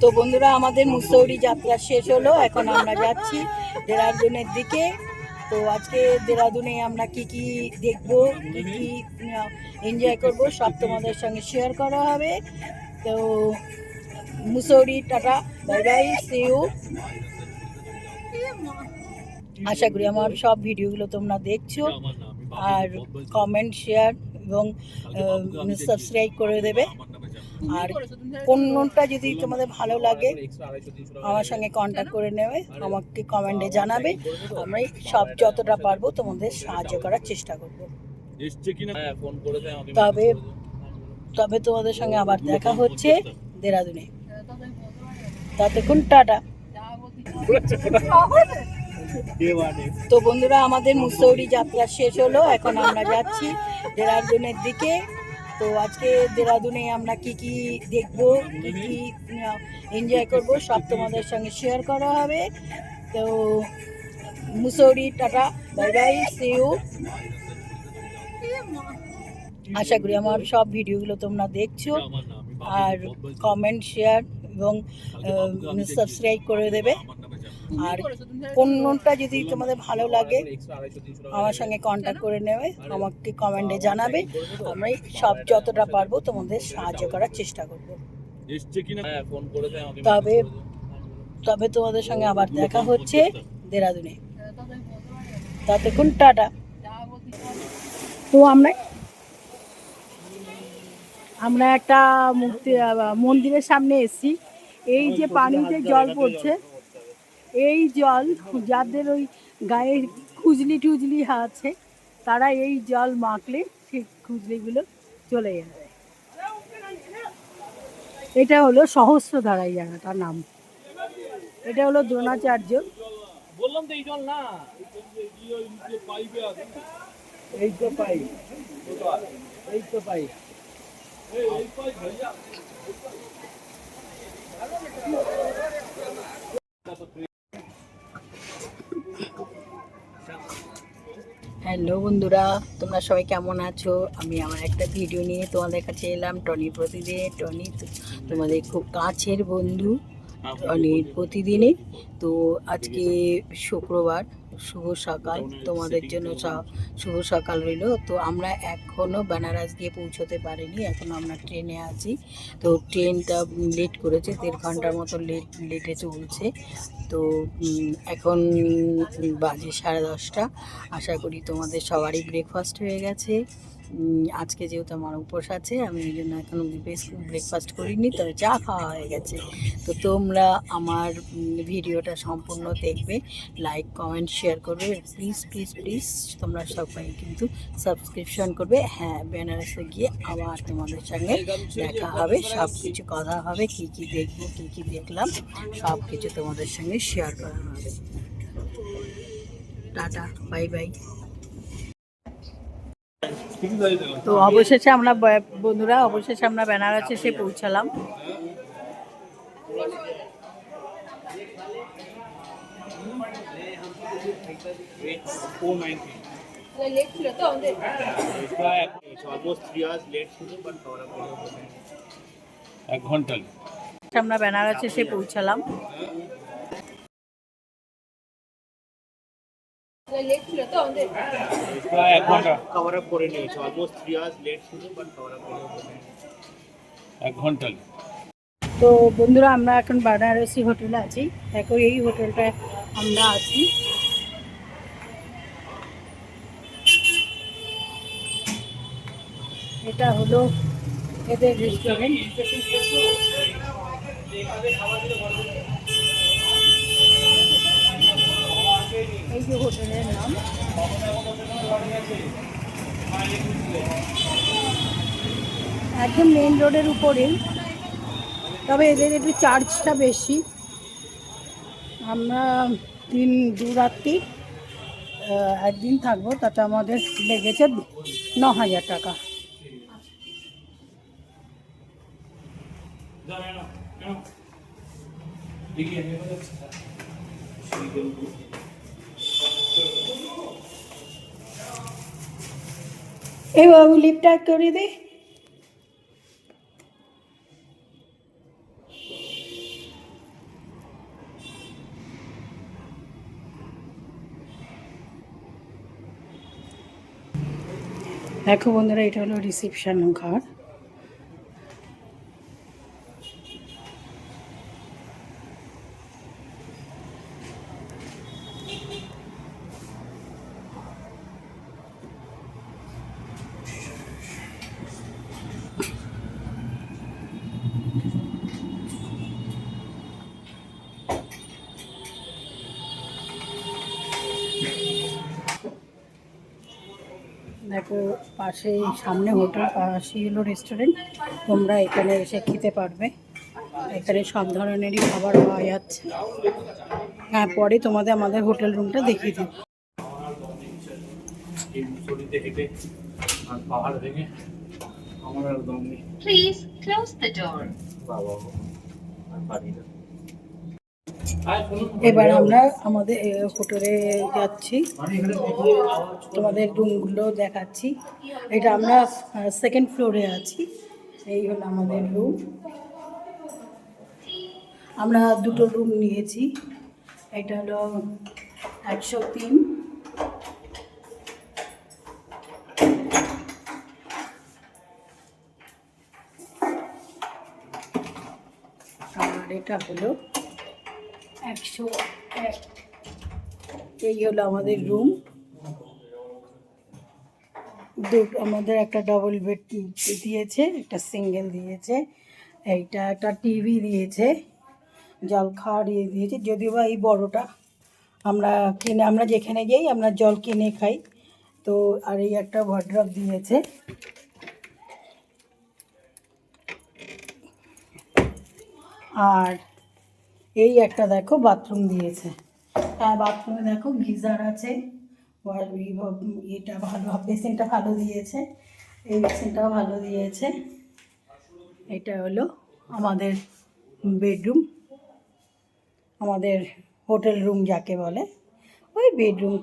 তো বন্ধুরা, আমাদের মুসৌরি যাত্রা শেষ হলো। এখন আমরা যাচ্ছি দেরাদুনের দিকে। তো আজকে দেরাদুনে আমরা কি কি দেখবো, কি কি এনজয় করব, সব তোমাদের সঙ্গে শেয়ার করা হবে। তো Mussoorie, tata, bye bye, see you. আশা করি আমার সব ভিডিওগুলো তোমরা দেখছো, আর কমেন্ট, শেয়ার এবং সাবস্ক্রাইব করে দেবে। আর কোনটা যদি তোমাদের ভালো লাগে আমার সঙ্গে কন্ট্যাক্ট করে নেবে, আমাকে কমেন্টে জানাবে। আমি সব যতটা পারবো তোমাদের সাহায্য করার চেষ্টা করব। তবে তবে তোমাদের সঙ্গে আবার দেখা হচ্ছে দেরাদুনে। ততক্ষণ টাটা। তো বন্ধুরা, আমাদের মুসৌরি যাত্রা শেষ হলো। এখন আমরা যাচ্ছি দেরাদুনের দিকে। তো আজকে দেরাদুনে আমরা কি কি দেখবো, কি কি এনজয় করব, সব তোমাদের সঙ্গে শেয়ার করা হবে। তো Mussoorie, tata, bye bye, see you. আশা করি আমার সব ভিডিওগুলো তোমরা দেখছো, আর কমেন্ট, শেয়ার এবং সাবস্ক্রাইব করে দেবে। আর কোনটা যদি তোমাদের ভালো লাগে আমার সঙ্গে কন্ট্যাক্ট করে নেবে, আমাকে কমেন্টে জানাবে। আমি সব যতটা পারবো তোমাদের সাহায্য করার চেষ্টা করব। তবে তবে তোমাদের সঙ্গে আবার দেখা হচ্ছে দেরাদুনে। ততক্ষণ টাটা। তো আমরা একটা মন্দিরের সামনে এসেছি। এই যে পানিতে জল পড়ছে, এই জল যাদের ওই গায়ে খুজলি টুজলি আছে, তারা এই জল মাখলে সেই খুজলিগুলো চলে যাবে। এটা হলো সহস্রধারা, এই জায়গাটার নাম। এটা হলো দ্রোণাচার্য। বললাম তো এই জল না, এই তো পাই, এই তো পাই। হ্যালো বন্ধুরা, তোমরা সবাই কেমন আছো? আমি আমার একটা ভিডিও নিয়ে তোমাদের কাছে এলাম। টনি প্রতিদিনে, টনি তোমাদের খুব কাছের বন্ধু, টনির প্রতিদিনে। তো আজকে শুক্রবার, শুভ সকাল তোমাদের জন্য, শুভ সকাল রইল। তো আমরা এখনও বেনারস গিয়ে পৌঁছতে পারিনি, এখনও আমরা ট্রেনে আছি। তো ট্রেনটা লেট করেছে, 1.5 ঘন্টার মতো লেটে চলছে। তো এখন বাজে 10:30। আশা করি তোমাদের সবারই ব্রেকফাস্ট হয়ে গেছে। আজকে যেহেতু আমার উপোস আছে, আমি এই জন্য এখন ব্রেকফাস্ট করিনি, তবে চা খাওয়া হয়ে গেছে। তো তোমরা আমার ভিডিওটা সম্পূর্ণ দেখবে, লাইক, কমেন্ট, শেয়ার করবে। প্লিজ প্লিজ প্লিজ তোমরা সবাই কিন্তু সাবস্ক্রিপশন করবে। হ্যাঁ, বেনারসে গিয়ে আবার তোমাদের সঙ্গে দেখা হবে, সব কিছু কথা হবে, কী কী দেখবো, কী কী দেখলাম, সব কিছু তোমাদের সঙ্গে শেয়ার করা হবে। Tata, bye by. তো অবশেষে আমরা বন্ধুরা, অবশেষে আমরা বেনারসে এসে পৌঁছালাম। আমরা বেনারসে এসে পৌঁছালাম। তো বন্ধুরা, আমরা এখন বেনারসি হোটেলে আছি। দেখো, এই হোটেলটায় আমরা আছি। এটা হলো এদের রেস্টুরেন্ট। এই যে হোটেলের নাম। একদম মেন রোডের উপরেই, তবে এদের একটু চার্জটা বেশি। আমরা 2 রাত্রি একদিন থাকবো, তাতে আমাদের লেগেছে 9,000 টাকা। এই বাবু লিফটটা করে দে। দেখো বন্ধুরা, এটা হলো রিসেপশন ঘর। দেখো পাশে সামনে হোটেল, পাশেই হলো রেস্টুরেন্ট। তোমরা এখানে এসে খেতে পারবে। এখানে সব ধরনেরই খাবার পাওয়া যাচ্ছে। হ্যাঁ, পরে তোমাদের আমাদের হোটেল রুমটা দেখিয়ে দেবো। Please close the door. এবার আমরা আমাদের হোটেলে যাচ্ছি, তোমাদের রুমগুলো দেখাচ্ছি। এটা আমরা সেকেন্ড ফ্লোরে আছি। এই হলো আমাদের রুম। আমরা দুটো রুম নিয়েছি। এটা হলো 103। আর এটা হলো 101। এই হলো আমাদের রুম। আমাদের একটা ডবল বেড দিয়েছে, একটা সিঙ্গেল দিয়েছে। এইটা একটা টিভি দিয়েছে, জল খাওয়ার দিয়েছে। যদিও বা এই বড়োটা আমরা যেখানে যাই আমরা জল কিনে খাই। তো আর এই একটা ওয়ার্ড্রপ দিয়েছে। আর এই একটা দেখো বাথরুম দিয়েছে। হ্যাঁ, বাথরুমে দেখো গিজার আছে। এটা ভালো, বেসিনটা ভালো দিয়েছে। এই বেসিনটাও ভালো দিয়েছে। এটা হলো আমাদের বেডরুম, আমাদের হোটেল রুম যাকে বলে, ওই বেডরুম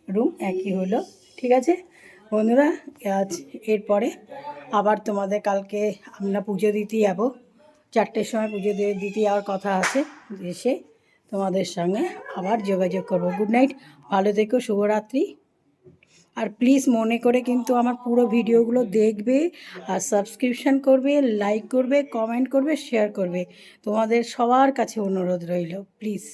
রুম একই হলো। ঠিক আছে বন্ধুরা, আজ এরপরে আবার তোমাদের কালকে আমরা পুজো দিতে যাবো। 4টের সময় পুজো দিতে যাওয়ার কথা আছে। এসে তোমাদের সঙ্গে আবার যোগাযোগ করব। গুড নাইট, ভালো থেকো, শুভরাত্রি। আর প্লিজ মনে করে কিন্তু আমার পুরো ভিডিওগুলো দেখবে, আর সাবস্ক্রিপশান করবে, লাইক করবে, কমেন্ট করবে, শেয়ার করবে। তোমাদের সবার কাছে অনুরোধ রইল, প্লিজ।